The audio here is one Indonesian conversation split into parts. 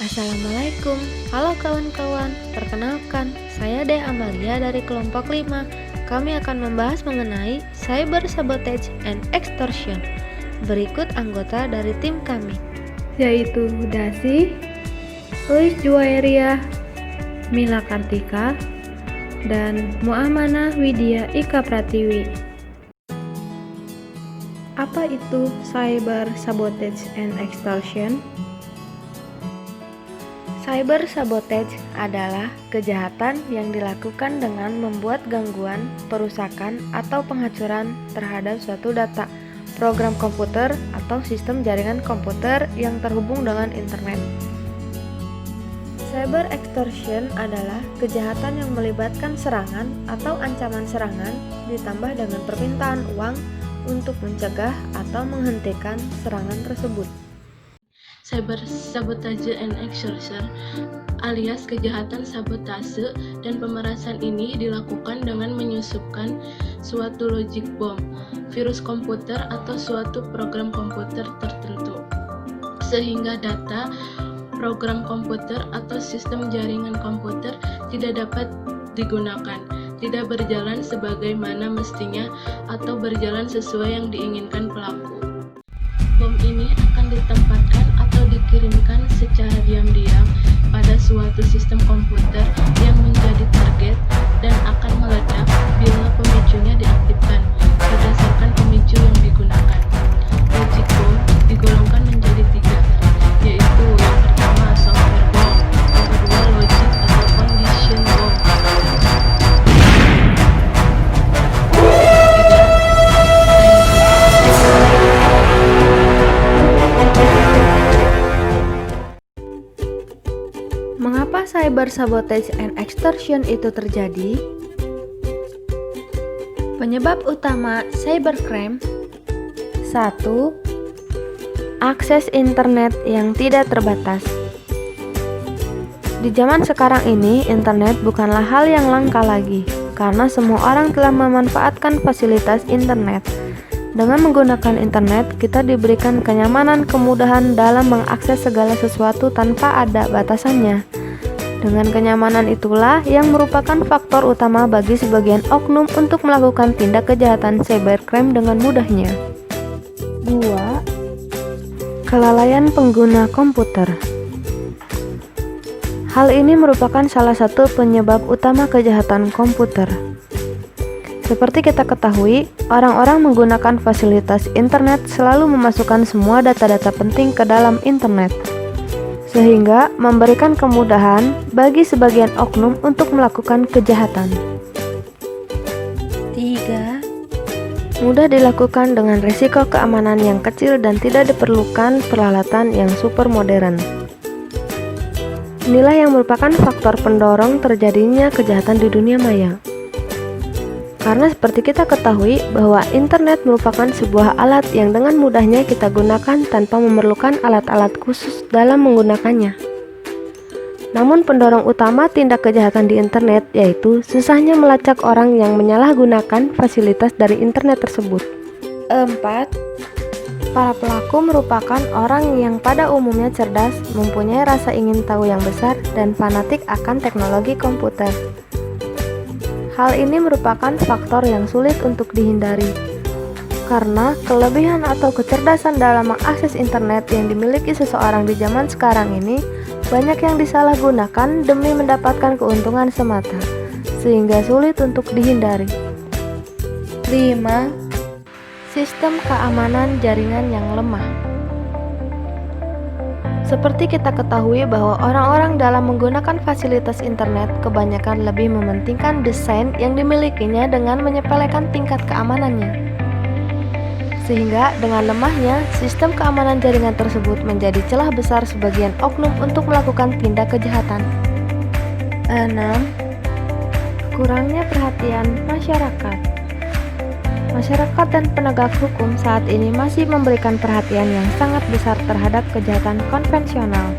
Assalamualaikum, halo kawan-kawan. Perkenalkan, saya Dea Amalia dari kelompok 5. Kami akan membahas mengenai cyber sabotage and extortion. Berikut anggota dari tim kami, yaitu Dasi, Luis Juwairia, Mila Kartika, dan Muamanah Widya Ika Pratiwi. Apa itu cyber sabotage and extortion? cyber sabotage adalah kejahatan yang dilakukan dengan membuat gangguan, perusakan, atau penghancuran terhadap suatu data, program komputer, atau sistem jaringan komputer yang terhubung dengan internet. Cyber extortion adalah kejahatan yang melibatkan serangan atau ancaman serangan ditambah dengan permintaan uang untuk mencegah atau menghentikan serangan tersebut. Cyber sabotage and extortion alias kejahatan sabotase dan pemerasan ini dilakukan dengan menyusupkan suatu logic bomb, virus komputer atau suatu program komputer tertentu, sehingga data program komputer atau sistem jaringan komputer tidak dapat digunakan, tidak berjalan sebagaimana mestinya atau berjalan sesuai yang diinginkan pelaku. Bom ini akan ditempatkan atau dikirimkan secara diam-diam pada suatu sistem komputer yang menjadi target dan akan meledak bila pemicunya diaktifkan berdasarkan pemicu yang digunakan. Logic bomb digolongkan menjadi 3, yaitu yang pertama software bomb, yang kedua logic atau condition bomb, Mengapa cyber sabotage and extortion itu terjadi? Penyebab utama cybercrime 1. Akses internet yang tidak terbatas. Di zaman sekarang ini, internet bukanlah hal yang langka lagi, karena semua orang telah memanfaatkan fasilitas internet. Dengan menggunakan internet, kita diberikan kenyamanan, kemudahan dalam mengakses segala sesuatu tanpa ada batasannya. Dengan kenyamanan itulah yang merupakan faktor utama bagi sebagian oknum untuk melakukan tindak kejahatan cybercrime dengan mudahnya. 2. Kelalaian pengguna komputer. Hal ini merupakan salah satu penyebab utama kejahatan komputer. Seperti kita ketahui, orang-orang menggunakan fasilitas internet selalu memasukkan semua data-data penting ke dalam internet, sehingga memberikan kemudahan bagi sebagian oknum untuk melakukan kejahatan. 3. Mudah dilakukan dengan risiko keamanan yang kecil dan tidak diperlukan peralatan yang super modern. Inilah yang merupakan faktor pendorong terjadinya kejahatan di dunia maya. Karena seperti kita ketahui bahwa internet merupakan sebuah alat yang dengan mudahnya kita gunakan tanpa memerlukan alat-alat khusus dalam menggunakannya. Namun pendorong utama tindak kejahatan di internet yaitu susahnya melacak orang yang menyalahgunakan fasilitas dari internet tersebut. 4. Para pelaku merupakan orang yang pada umumnya cerdas, mempunyai rasa ingin tahu yang besar, dan fanatik akan teknologi komputer. Hal ini merupakan faktor yang sulit untuk dihindari, karena kelebihan atau kecerdasan dalam mengakses internet yang dimiliki seseorang di zaman sekarang ini banyak yang disalahgunakan demi mendapatkan keuntungan semata, sehingga sulit untuk dihindari. 5. Sistem keamanan jaringan yang lemah. Seperti kita ketahui bahwa orang-orang dalam menggunakan fasilitas internet kebanyakan lebih mementingkan desain yang dimilikinya dengan menyepelekan tingkat keamanannya. Sehingga dengan lemahnya, sistem keamanan jaringan tersebut menjadi celah besar sebagian oknum untuk melakukan tindak kejahatan. 6. Kurangnya perhatian masyarakat. Masyarakat dan penegak hukum saat ini masih memberikan perhatian yang sangat besar terhadap kejahatan konvensional.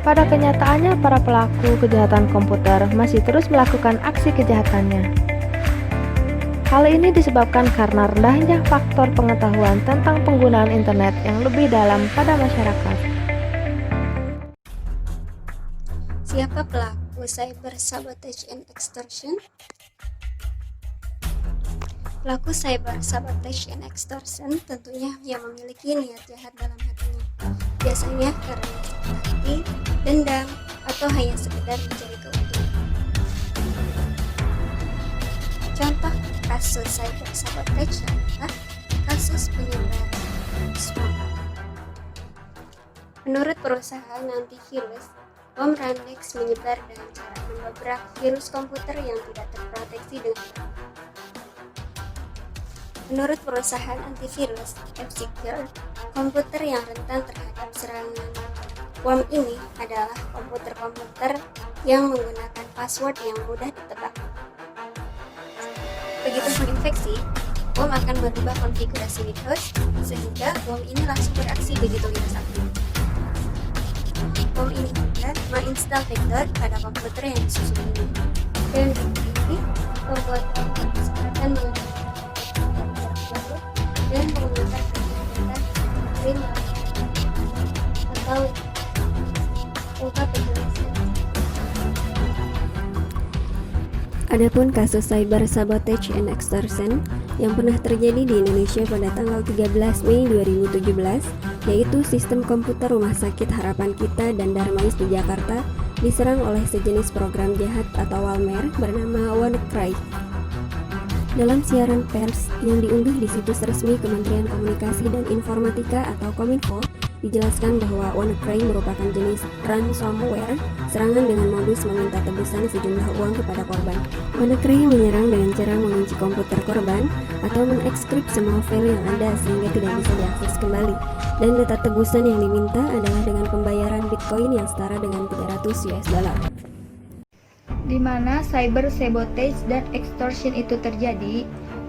Pada kenyataannya, para pelaku kejahatan komputer masih terus melakukan aksi kejahatannya. Hal ini disebabkan karena rendahnya faktor pengetahuan tentang penggunaan internet yang lebih dalam pada masyarakat. Siapa pelaku cyber sabotage and extortion? Pelaku cyber sabotage and extortion tentunya yang memiliki niat jahat dalam hatinya, biasanya karena sakit hati, dendam, atau hanya sekedar mencari keuntungan. Contoh kasus cyber sabotage adalah kasus penyebaran spam. Menurut perusahaan antivirus, bom Randex menyebar dengan cara mendobrak virus komputer yang tidak terproteksi dengan baik. Menurut perusahaan antivirus F-Secure, komputer yang rentan terhadap serangan bom ini adalah komputer-komputer yang menggunakan password yang mudah ditebak. Begitu menginfeksi, bom akan merubah konfigurasi Windows sehingga bom ini langsung beraksi begitu Windows aktif. Bom ini juga menginstal vektor pada komputer yang disusun ini, dan ini membuat bom kesempatan mengenai dan menggunakan kegiatan print atau ungkap Indonesia. Adapun kasus cyber sabotage and extortion yang pernah terjadi di Indonesia pada tanggal 13 Mei 2017, yaitu sistem komputer Rumah Sakit Harapan Kita dan Darmais di Jakarta diserang oleh sejenis program jahat atau malware bernama WannaCry. Dalam siaran pers yang diunduh di situs resmi Kementerian Komunikasi dan Informatika atau Kominfo, dijelaskan bahwa WannaCry merupakan jenis ransomware serangan dengan modus meminta tebusan sejumlah uang kepada korban. WannaCry menyerang dengan cara mengunci komputer korban atau mengekskrip semua file yang ada sehingga tidak bisa diakses kembali. Dan data tebusan yang diminta adalah dengan pembayaran Bitcoin yang setara dengan 300 US dollar. Di mana cyber sabotage dan extortion itu terjadi,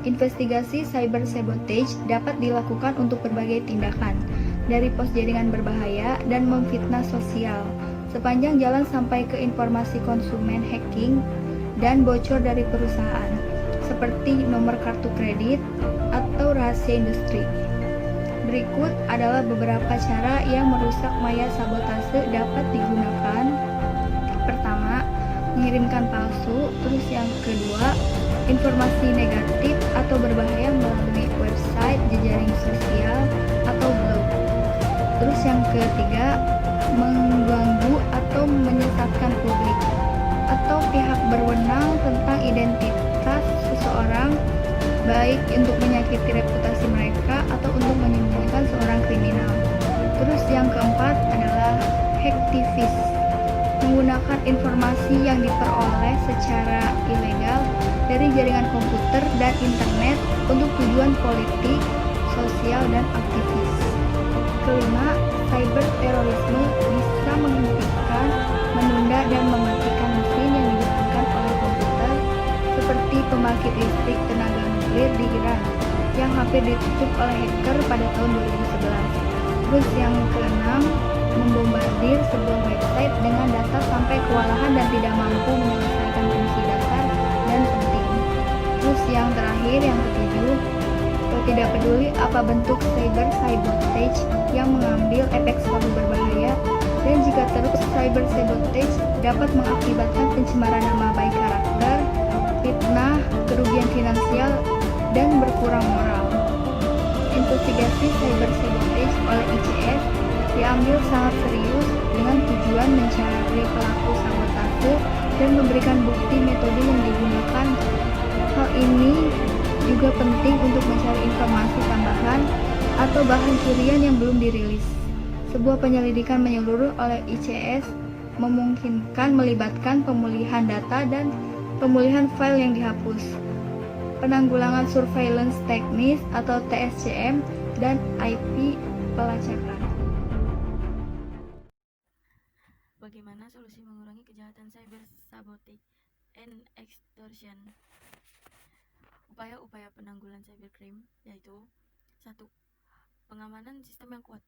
investigasi cyber sabotage dapat dilakukan untuk berbagai tindakan, dari pos jaringan berbahaya dan memfitnah sosial, sepanjang jalan sampai ke informasi konsumen hacking dan bocor dari perusahaan, seperti nomor kartu kredit atau rahasia industri. Berikut adalah beberapa cara yang merusak maya sabotase dapat digunakan. Pertama, mengirimkan palsu. Terus yang kedua, informasi negatif atau berbahaya melalui website, jejaring sosial, atau blog. Terus yang ketiga, mengganggu atau menyesatkan publik atau pihak berwenang tentang identitas seseorang, baik untuk menyakiti reputasi mereka atau untuk menyembunyikan seorang kriminal. Terus yang keempat adalah hacktivist, menggunakan informasi yang diperoleh secara ilegal dari jaringan komputer dan internet untuk tujuan politik, sosial, dan aktivis. Kelima, cyber terorisme bisa menghentikan, menunda, dan mematikan mesin yang digunakan oleh komputer, seperti pembangkit listrik tenaga nuklir di Iran yang hampir ditutup oleh hacker pada tahun 2011. Terus yang keenam, membombardir sebuah website dengan data sampai kewalahan dan tidak mampu menyelesaikan fungsi dasar dan penting. Terus yang terakhir, yang ketujuh, tidak peduli apa bentuk cyber sabotage yang mengambil efek selalu berbahaya, dan jika terus cyber sabotage dapat mengakibatkan pencemaran nama baik karakter, fitnah, kerugian finansial, dan berkurang moral. Investigasi cyber sabotage oleh ICS diambil sangat serius dengan tujuan mencari pelaku sabotase dan memberikan bukti metode yang digunakan. Hal ini juga penting untuk mencari informasi tambahan atau bahan curian yang belum dirilis. Sebuah penyelidikan menyeluruh oleh ICS memungkinkan melibatkan pemulihan data dan pemulihan file yang dihapus, penanggulangan surveillance teknis atau TSCM, dan IP pelacakan. Bagaimana solusi mengurangi kejahatan cyber sabotage and extortion? Upaya-upaya penanggulangan cybercrime yaitu 1. Pengamanan sistem yang kuat.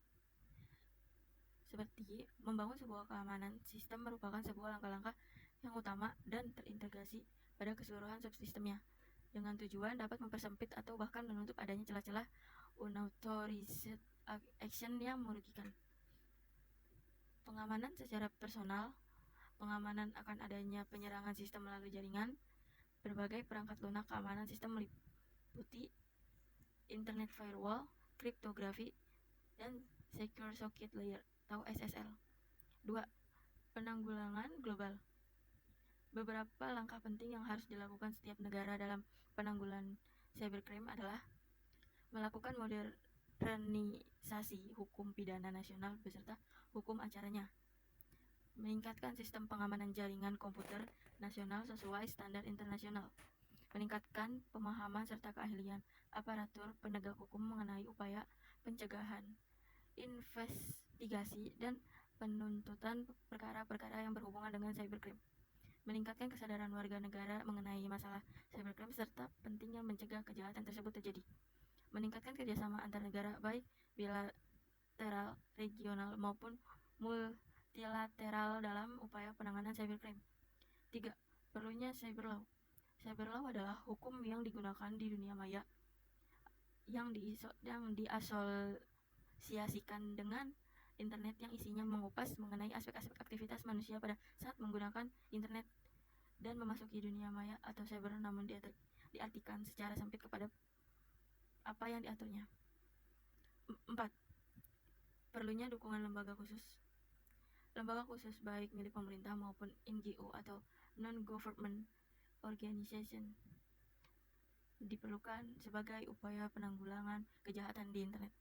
Seperti membangun sebuah keamanan sistem merupakan sebuah langkah-langkah yang utama dan terintegrasi pada keseluruhan subsistemnya, dengan tujuan dapat mempersempit atau bahkan menutup adanya celah-celah unauthorized action yang merugikan. Pengamanan secara personal pengamanan akan adanya penyerangan sistem melalui jaringan. Berbagai perangkat lunak keamanan sistem meliputi Internet Firewall, kriptografi, dan Secure Socket Layer atau SSL. 2. Penanggulangan global. Beberapa langkah penting yang harus dilakukan setiap negara dalam penanggulangan cybercrime adalah melakukan modernisasi hukum pidana nasional beserta hukum acaranya, meningkatkan sistem pengamanan jaringan komputer nasional sesuai standar internasional, meningkatkan pemahaman serta keahlian aparatur penegak hukum mengenai upaya pencegahan, investigasi, dan penuntutan perkara-perkara yang berhubungan dengan cybercrime, meningkatkan kesadaran warga negara mengenai masalah cybercrime serta pentingnya mencegah kejahatan tersebut terjadi, meningkatkan kerjasama antar negara baik bilateral, regional, maupun multilateral dalam upaya penanganan cybercrime. 3. Perlunya cyber law. Cyber law adalah hukum yang digunakan di dunia maya yang diasosiasikan dengan internet yang isinya mengupas mengenai aspek-aspek aktivitas manusia pada saat menggunakan internet dan memasuki dunia maya atau cyber, namun diartikan secara sempit kepada apa yang diaturnya. 4. Perlunya dukungan lembaga khusus. Lembaga khusus baik milik pemerintah maupun NGO atau non-government organization diperlukan sebagai upaya penanggulangan kejahatan di internet.